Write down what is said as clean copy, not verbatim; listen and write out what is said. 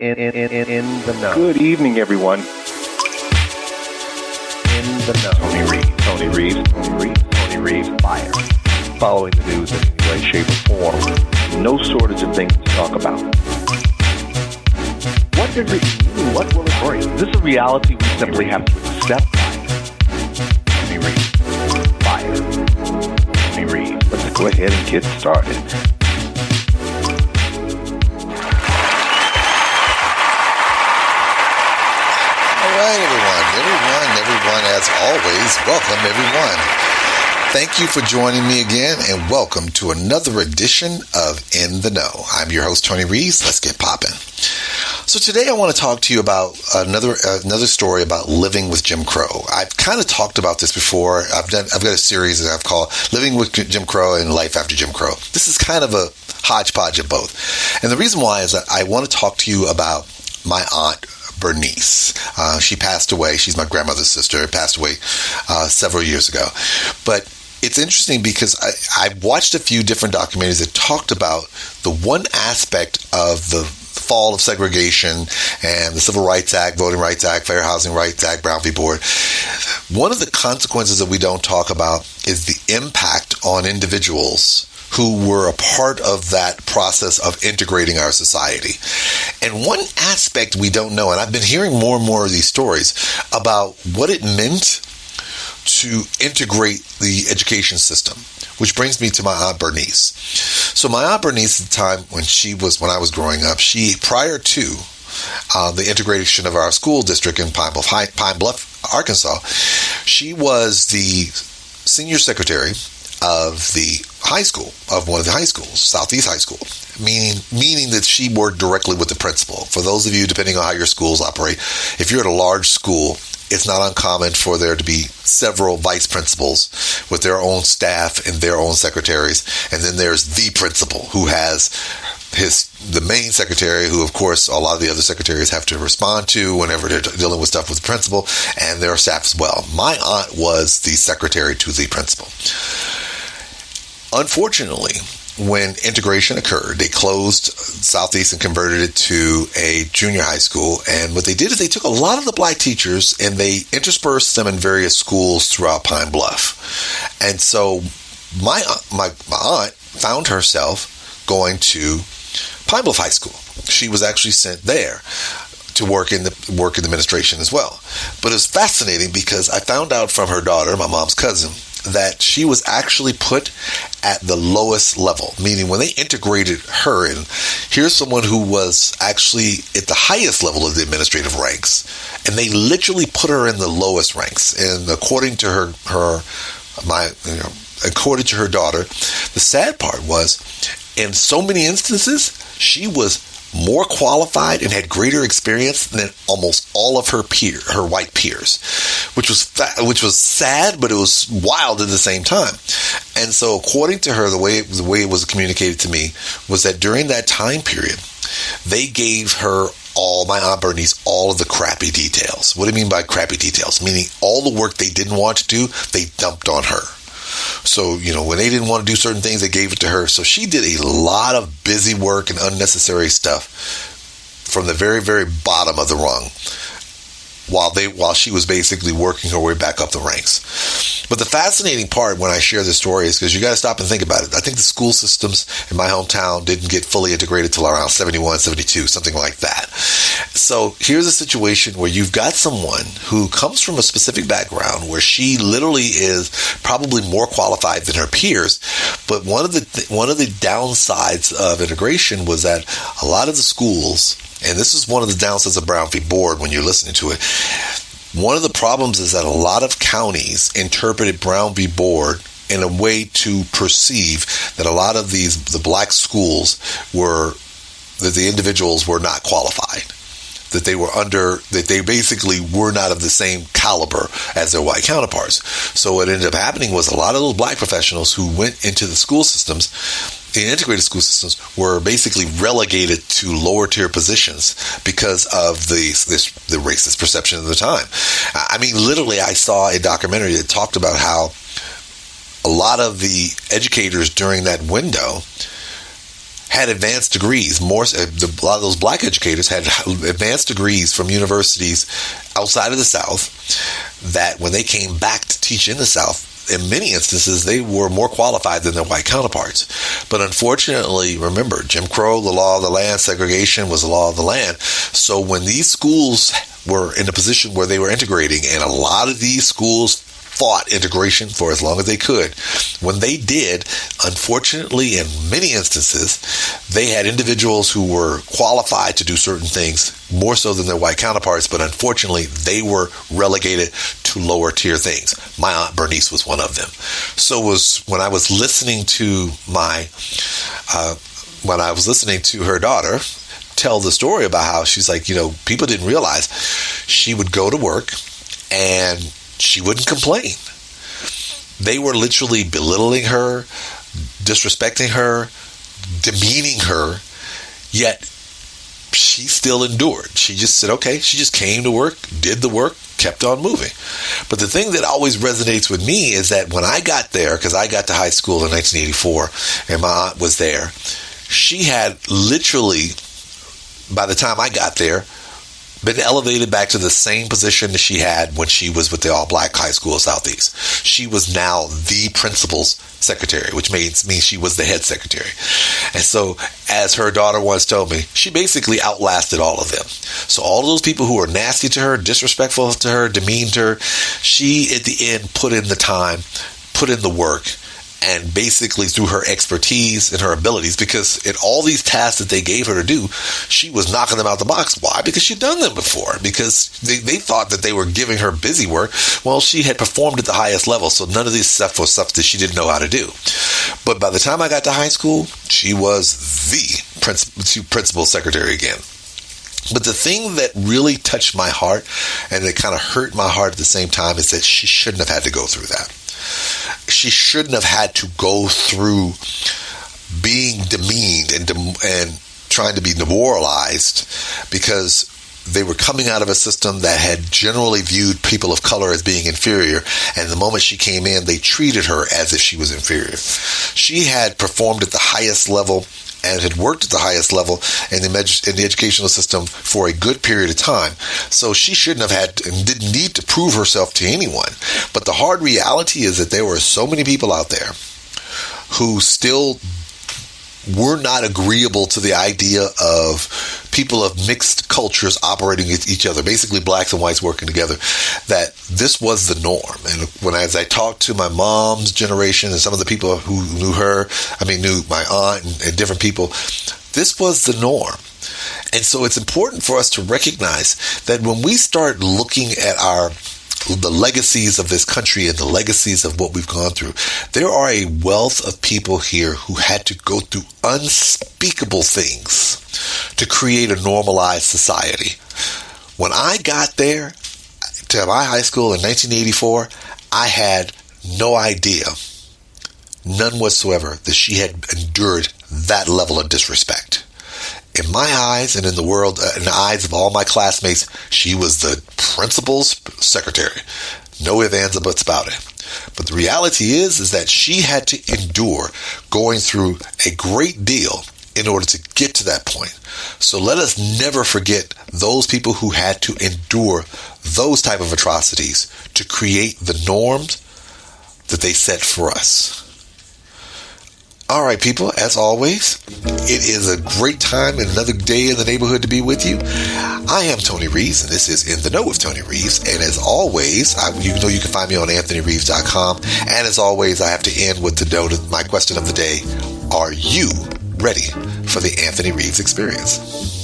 In the know. Good evening, everyone. In the know. Tony Reeves, fire. Following the news in any way, shape, or form. No shortage of things to talk about. What does it mean? What will it bring? This is a reality we simply have to accept. Tony Reeves, fire. Tony Reeves. Let's go ahead and get started. Everyone, as always, welcome everyone. Thank you for joining me again, and welcome to another edition of In the Know. I'm your host, Tony Reeves. Let's get popping. So today I want to talk to you about another story about living with Jim Crow. I've kind of talked about this before. I've got a series that I've called Living with Jim Crow and Life After Jim Crow. This is kind of a hodgepodge of both. And the reason why is that I want to talk to you about my Aunt Berneice. She passed away. She's my grandmother's sister. Passed away several years ago. But it's interesting because I watched a few different documentaries that talked about the one aspect of the fall of segregation and the Civil Rights Act, Voting Rights Act, Fair Housing Rights Act, Brown v. Board. One of the consequences that we don't talk about is the impact on individuals who were a part of that process of integrating our society. And one aspect we don't know, and I've been hearing more and more of these stories about what it meant to integrate the education system, which brings me to my Aunt Berneice. So my Aunt Berneice, at the time when I was growing up, prior to the integration of our school district in Pine Bluff, Arkansas, she was the senior secretary of the high school, of one of the high schools, Southeast High School, meaning that she worked directly with the principal. For those of you, depending on how your schools operate, if you're at a large school, it's not uncommon for there to be several vice principals with their own staff and their own secretaries, and then there's the principal who has the main secretary, who of course a lot of the other secretaries have to respond to whenever they're dealing with stuff with the principal, and their staff as well. My aunt was the secretary to the principal. Unfortunately, when integration occurred, they closed Southeast and converted it to a junior high school. And what they did is they took a lot of the black teachers and they interspersed them in various schools throughout Pine Bluff. And so my aunt found herself going to Pine Bluff High School. She was actually sent there to work in the administration as well. But it was fascinating because I found out from her daughter, my mom's cousin, that she was actually put at the lowest level, meaning when they integrated her in, here's someone who was actually at the highest level of the administrative ranks, and they literally put her in the lowest ranks. And according to her daughter, the sad part was, in so many instances, she was more qualified and had greater experience than almost all of her white peers, which was sad, but it was wild at the same time. And so, according to her, the way it was communicated to me was that during that time period, they gave her my Aunt Berneice, all of the crappy details. What do I mean by crappy details? Meaning all the work they didn't want to do, they dumped on her. So, when they didn't want to do certain things, they gave it to her. So she did a lot of busy work and unnecessary stuff from the very, very bottom of the rung while she was basically working her way back up the ranks. But the fascinating part when I share this story is because you got to stop and think about it. I think the school systems in my hometown didn't get fully integrated till around 71, 72, something like that. So here's a situation where you've got someone who comes from a specific background where she literally is probably more qualified than her peers. But one of the downsides of integration was that a lot of the schools, and this is one of the downsides of Brown v. Board when you're listening to it, one of the problems is that a lot of counties interpreted Brown v. Board in a way to perceive that a lot of the black schools that the individuals were not qualified, that they basically were not of the same caliber as their white counterparts. So what ended up happening was a lot of those black professionals who went into the school systems, the integrated school systems, were basically relegated to lower tier positions because of the racist perception of the time. I mean, literally, I saw a documentary that talked about how a lot of the educators during that window had advanced degrees. A lot of those black educators had advanced degrees from universities outside of the South, that when they came back to teach in the South, in many instances, they were more qualified than their white counterparts. But unfortunately, remember, Jim Crow, the law of the land, segregation was the law of the land. So when these schools were in a position where they were integrating, and a lot of these schools fought integration for as long as they could. When they did, unfortunately, in many instances, they had individuals who were qualified to do certain things more so than their white counterparts, but unfortunately, they were relegated to lower tier things. My Aunt Berneice was one of them. So when I was listening to her daughter tell the story about how she's like, people didn't realize she would go to work and she wouldn't complain. They were literally belittling her, disrespecting her, demeaning her, yet she still endured. She just said, okay, she just came to work, did the work, kept on moving. But the thing that always resonates with me is that when I got there, because I got to high school in 1984, and my aunt was there, she had literally, by the time I got there, been elevated back to the same position that she had when she was with the all-black high school of Southeast. She was now the principal's secretary, which means she was the head secretary. And so, as her daughter once told me, she basically outlasted all of them. So all of those people who were nasty to her, disrespectful to her, demeaned her, she, at the end, put in the time, put in the work, and basically through her expertise and her abilities, because in all these tasks that they gave her to do, she was knocking them out the box. Why? Because she'd done them before. Because they thought that they were giving her busy work. Well, she had performed at the highest level, so none of this stuff was stuff that she didn't know how to do. But by the time I got to high school, she was the principal secretary again. But the thing that really touched my heart, and it kind of hurt my heart at the same time, is that she shouldn't have had to go through that. She shouldn't have had to go through being demeaned and trying to be demoralized because they were coming out of a system that had generally viewed people of color as being inferior, and the moment she came in, they treated her as if she was inferior. She had performed at the highest level and had worked at the highest level in the educational system for a good period of time. So she shouldn't have had and didn't need to prove herself to anyone. But the hard reality is that there were so many people out there who still were not agreeable to the idea of people of mixed cultures operating with each other, basically blacks and whites working together, that this was the norm. And as I talked to my mom's generation and some of the people who knew my aunt and different people, this was the norm. And so it's important for us to recognize that when we start looking at the legacies of this country and the legacies of what we've gone through, there are a wealth of people here who had to go through unspeakable things to create a normalized society. When I got there to my high school in 1984, I had no idea, none whatsoever, that she had endured that level of disrespect. In my eyes and in the eyes of all my classmates, she was the principal's secretary. No ifs, ands, or buts about it. But the reality is that she had to endure going through a great deal in order to get to that point. So let us never forget those people who had to endure those type of atrocities to create the norms that they set for us. All right, people, as always, it is a great time and another day in the neighborhood to be with you. I am Tony Reeves, and this is In the Know with Tony Reeves. And as always, you can find me on AnthonyReeves.com. And as always, I have to end with my question of the day. Are you ready for the Anthony Reeves experience?